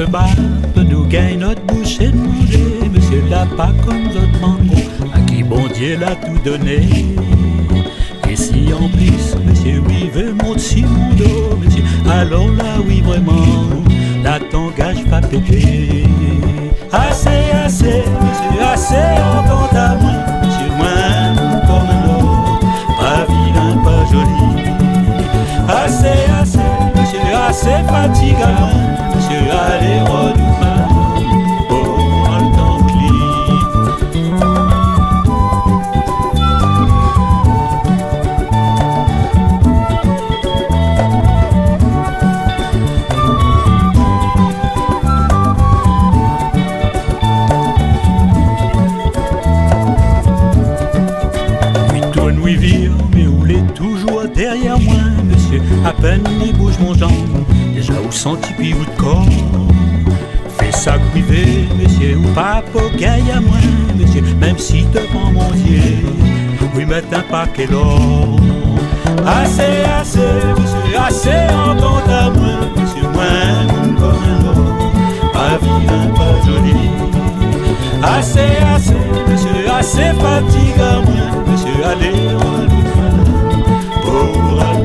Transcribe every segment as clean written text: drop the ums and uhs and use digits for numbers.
se bat, nous gagne notre bouchée de manger. Monsieur l'a pas comme d'autres mango, à qui bon Dieu l'a tout donné. Et si en plus, monsieur, oui, veut monter sur mon dos, monsieur, alors là, oui, vraiment, là, ton gage va péter. Assez, assez, monsieur, assez, on compte à moi, monsieur, moi, comme un autre, pas vilain, pas joli. Assez, assez, monsieur, assez fatigant, monsieur, allez, redouble, oh, le temps clie. Oui, vire, mais où l'est toujours derrière moi, monsieur. À peine il bouge mon jambe, déjà où senti puis ou de corps. Fais ça cuiver, monsieur, ou pas pour gagner à moi, monsieur. Même si devant mon Dieu, oui, mettre un paquet d'or. Assez, assez, monsieur, assez, en compte à moi, monsieur. Moi, comme un or, pas vilain, pas joli. Assez, assez, monsieur, assez fatigant, monsieur, allez, on nous fait pour attendre.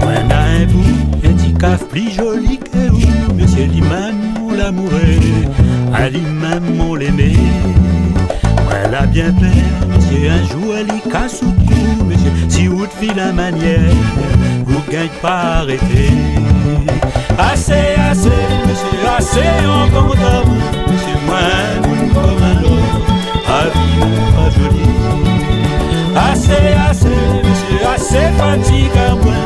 Moi, un bout, un petit caf plus joli que vous, monsieur, l'imam, on l'amourait, à l'imam, on l'aimait. Elle a bien peur, monsieur, un jour elle y casse au cou, monsieur. Si vous te fit la manière, vous gagnez pas arrêter. Assez, assez, monsieur, assez, on compte à vous, monsieur, moi, comme un autre, pas vilain, pas joli. Assez, assez, monsieur, assez, fatigue à moi.